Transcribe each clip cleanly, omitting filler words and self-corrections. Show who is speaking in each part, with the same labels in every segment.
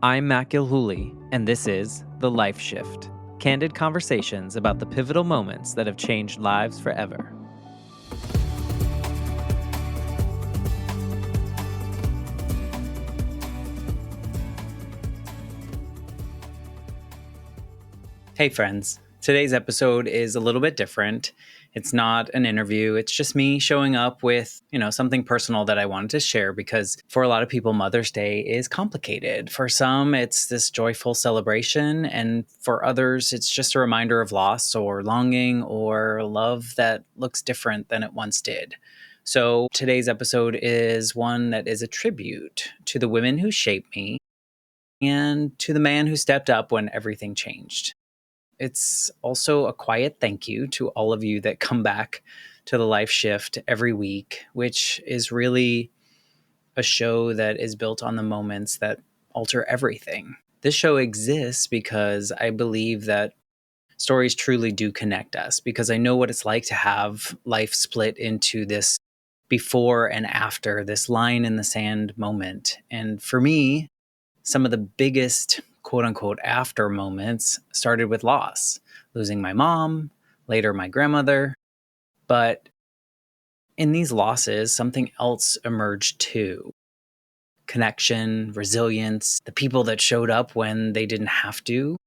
Speaker 1: I'm Matt Gilhooly, and this is The Life Shift, candid conversations about the pivotal moments that have changed lives forever. Hey friends, today's episode is a little bit different. It's not an interview. It's just me showing up with, something personal that I wanted to share because for a lot of people, Mother's Day is complicated. For some, it's this joyful celebration. And for others, it's just a reminder of loss or longing or love that looks different than it once did. So today's episode is one that is a tribute to the women who shaped me and to the man who stepped up when everything changed. It's also a quiet thank you to all of you that come back to the Life Shift every week, which is really a show that is built on the moments that alter everything. This show exists because I believe that stories truly do connect us, because I know what it's like to have life split into this before and after, this line in the sand moment. And for me, some of the biggest quote unquote after moments started with loss, losing my mom, later my grandmother. But in these losses, something else emerged too: connection, resilience, the people that showed up when they didn't have to.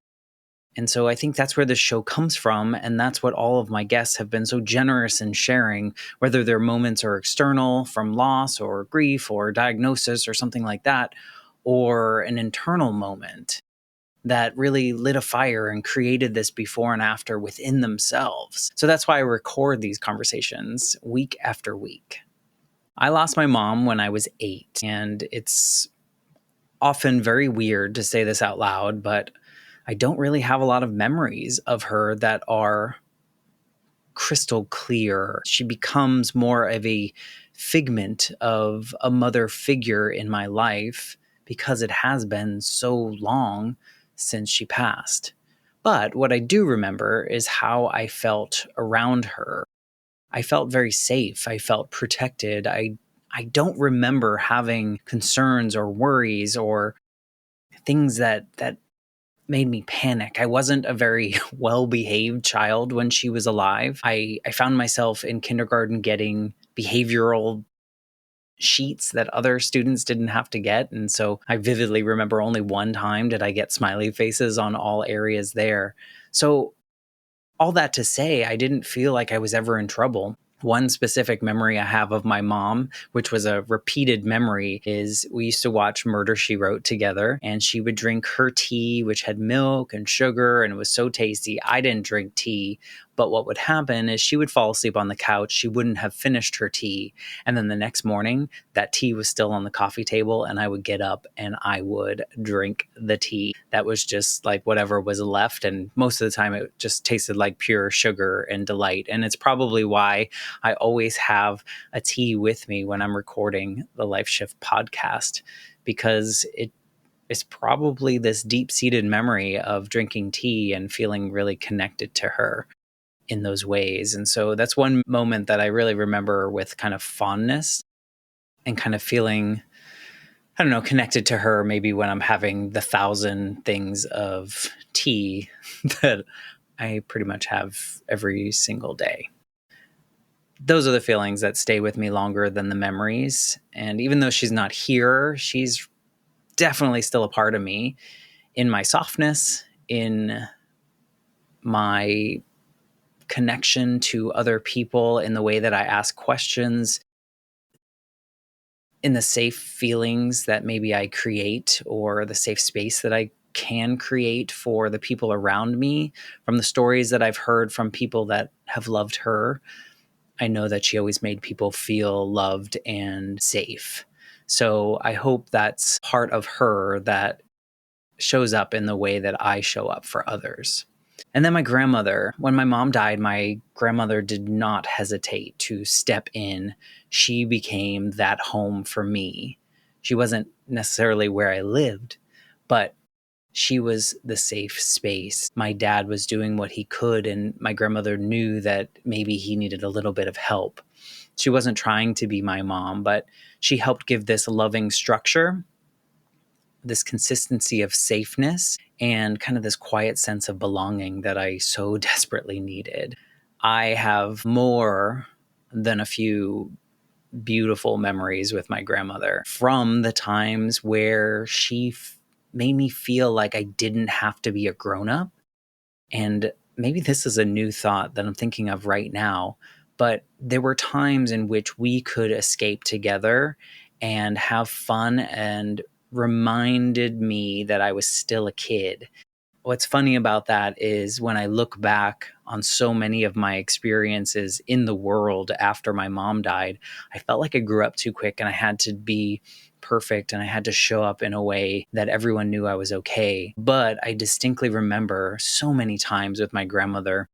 Speaker 1: And so I think that's where this show comes from. And that's what all of my guests have been so generous in sharing, whether their moments are external from loss or grief or diagnosis or something like that, or an internal moment that really lit a fire and created this before and after within themselves. So that's why I record these conversations week after week. I lost my mom when I was 8, and it's often very weird to say this out loud, but I don't really have a lot of memories of her that are crystal clear. She becomes more of a figment of a mother figure in my life because it has been so long since she passed. But what I do remember is how I felt around her. I felt very safe. I felt protected. I don't remember having concerns or worries or things that made me panic. I wasn't a very well-behaved child when she was alive. I found myself in kindergarten getting behavioral sheets that other students didn't have to get. And so I vividly remember only one time did I get smiley faces on all areas there. So all that to say, I didn't feel like I was ever in trouble. One specific memory I have of my mom, which was a repeated memory, is we used to watch Murder, She Wrote together, and she would drink her tea, which had milk and sugar, and it was so tasty. I didn't drink tea, but what would happen is she would fall asleep on the couch. She wouldn't have finished her tea. And then the next morning, that tea was still on the coffee table, and I would get up and I would drink the tea. That was just like whatever was left. And most of the time, it just tasted like pure sugar and delight. And it's probably why I always have a tea with me when I'm recording the Life Shift podcast, because it is probably this deep-seated memory of drinking tea and feeling really connected to her in those ways. And so that's one moment that I really remember with kind of fondness and kind of feeling, I don't know, connected to her, maybe when I'm having the 1,000 things of tea that I pretty much have every single day. Those are the feelings that stay with me longer than the memories. And even though she's not here, she's definitely still a part of me in my softness, in my connection to other people, in the way that I ask questions, in the safe feelings that maybe I create, or the safe space that I can create for the people around me, from the stories that I've heard from people that have loved her. I know that she always made people feel loved and safe. So I hope that's part of her that shows up in the way that I show up for others. And then my grandmother, when my mom died, my grandmother did not hesitate to step in. She became that home for me. She wasn't necessarily where I lived, but she was the safe space. My dad was doing what he could, and my grandmother knew that maybe he needed a little bit of help. She wasn't trying to be my mom, but she helped give this loving structure this consistency of safeness and kind of this quiet sense of belonging that I so desperately needed. I have more than a few beautiful memories with my grandmother from the times where she made me feel like I didn't have to be a grown up. And maybe this is a new thought that I'm thinking of right now, but there were times in which we could escape together and have fun and reminded me that I was still a kid. What's funny about that is when I look back on so many of my experiences in the world after my mom died, I felt like I grew up too quick and I had to be perfect and I had to show up in a way that everyone knew I was okay. But I distinctly remember so many times with my grandmother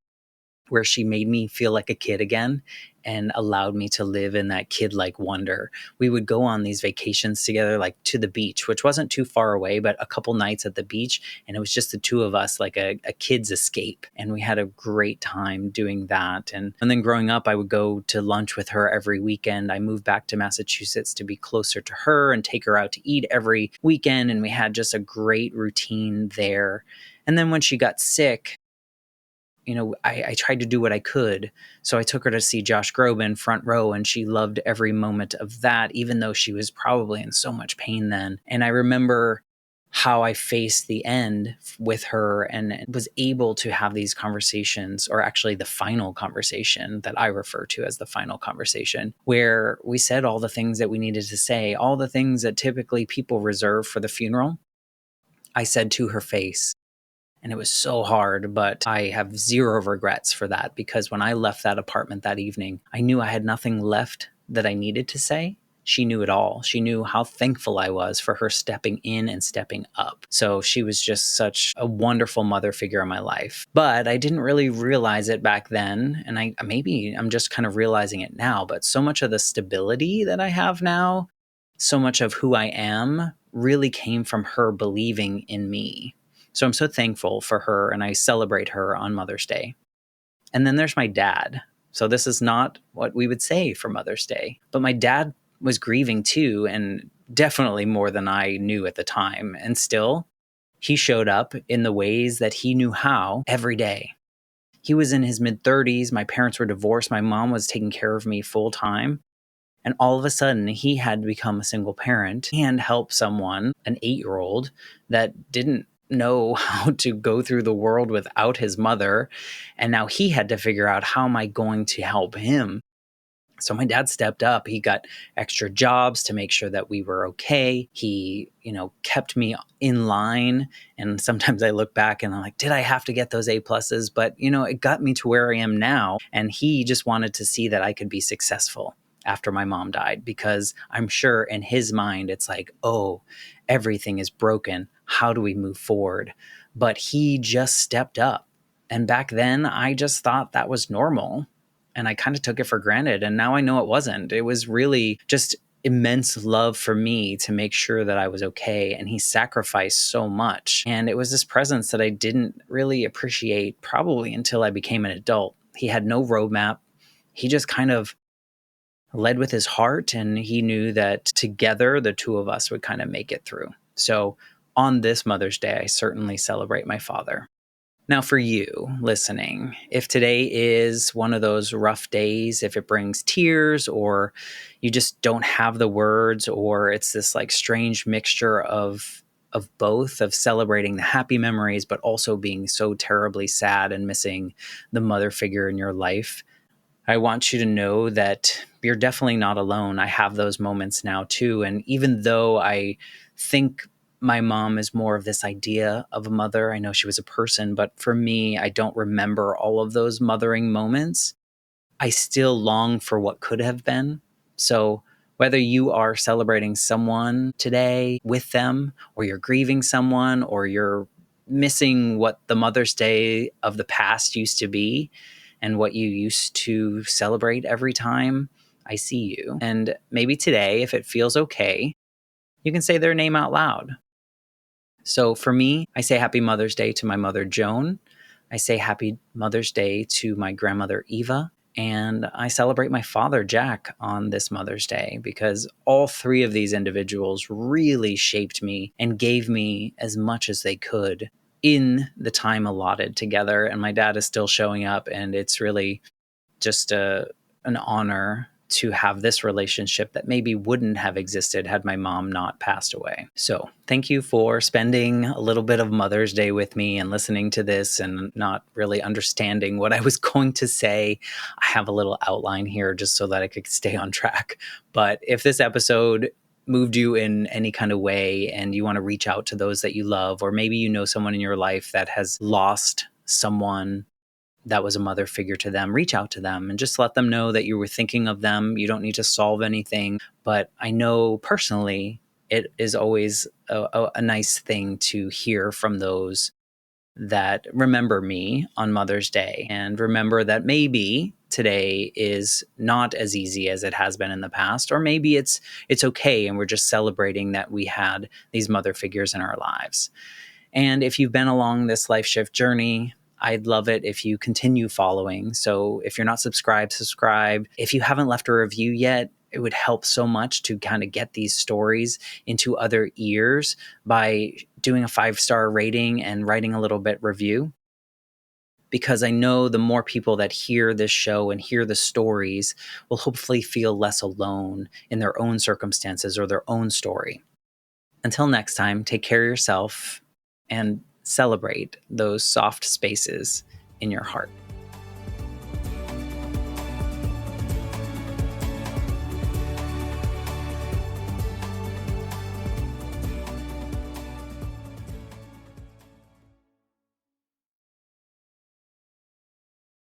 Speaker 1: where she made me feel like a kid again and allowed me to live in that kid-like wonder. We would go on these vacations together, like to the beach, which wasn't too far away, but a couple nights at the beach. And it was just the two of us, like a kid's escape. And we had a great time doing that. And then growing up, I would go to lunch with her every weekend. I moved back to Massachusetts to be closer to her and take her out to eat every weekend. And we had just a great routine there. And then when she got sick, I tried to do what I could. So I took her to see Josh Groban front row, and she loved every moment of that, even though she was probably in so much pain then. And I remember how I faced the end with her and was able to have these conversations, or actually the final conversation that I refer to as the final conversation, where we said all the things that we needed to say, all the things that typically people reserve for the funeral. I said to her face. And it was so hard, but I have zero regrets for that, because when I left that apartment that evening, I knew I had nothing left that I needed to say. She knew it all. She knew how thankful I was for her stepping in and stepping up. So she was just such a wonderful mother figure in my life. But I didn't really realize it back then. And I'm just kind of realizing it now. But so much of the stability that I have now, so much of who I am really came from her believing in me. So I'm so thankful for her, and I celebrate her on Mother's Day. And then there's my dad. So this is not what we would say for Mother's Day, but my dad was grieving too, and definitely more than I knew at the time. And still, he showed up in the ways that he knew how every day. He was in his mid-30s. My parents were divorced. My mom was taking care of me full time. And all of a sudden, he had to become a single parent and help someone, an 8-year-old, that didn't know how to go through the world without his mother. And now he had to figure out, how am I going to help him? So my dad stepped up. He got extra jobs to make sure that we were okay. He, kept me in line. And sometimes I look back and I'm like, did I have to get those A pluses? But, it got me to where I am now. And he just wanted to see that I could be successful after my mom died, because I'm sure in his mind, it's like, oh, everything is broken. How do we move forward? But he just stepped up. And back then, I just thought that was normal. And I kind of took it for granted. And now I know it wasn't. It was really just immense love for me to make sure that I was okay. And he sacrificed so much. And it was this presence that I didn't really appreciate probably until I became an adult. He had no roadmap. He just kind of led with his heart, and he knew that together the two of us would kind of make it through. So on this Mother's Day, I certainly celebrate my father. Now, for you listening, if today is one of those rough days, if it brings tears, or you just don't have the words, or it's this like strange mixture of both, of celebrating the happy memories, but also being so terribly sad and missing the mother figure in your life, I want you to know that you're definitely not alone. I have those moments now too. And even though I think my mom is more of this idea of a mother, I know she was a person, but for me, I don't remember all of those mothering moments. I still long for what could have been. So whether you are celebrating someone today with them, or you're grieving someone, or you're missing what the Mother's Day of the past used to be, and what you used to celebrate every time, I see you. And maybe today, if it feels okay, you can say their name out loud. So for me, I say Happy Mother's Day to my mother, Joan. I say Happy Mother's Day to my grandmother, Eva. And I celebrate my father, Jack, on this Mother's Day because all three of these individuals really shaped me and gave me as much as they could in the time allotted together. And my dad is still showing up, and it's really just an honor to have this relationship that maybe wouldn't have existed had my mom not passed away. So thank you for spending a little bit of Mother's Day with me and listening to this and not really understanding what I was going to say. I have a little outline here just so that I could stay on track. But if this episode moved you in any kind of way and you want to reach out to those that you love, or maybe you know someone in your life that has lost someone that was a mother figure to them, reach out to them and just let them know that you were thinking of them. You don't need to solve anything. But I know personally, it is always a nice thing to hear from those that remember me on Mother's Day and remember that maybe today is not as easy as it has been in the past, or maybe it's okay and we're just celebrating that we had these mother figures in our lives. And if you've been along this life shift journey, I'd love it if you continue following. So if you're not subscribed, subscribe. If you haven't left a review yet, it would help so much to kind of get these stories into other ears by doing a 5-star rating and writing a little bit review. Because I know the more people that hear this show and hear the stories will hopefully feel less alone in their own circumstances or their own story. Until next time, take care of yourself and celebrate those soft spaces in your heart.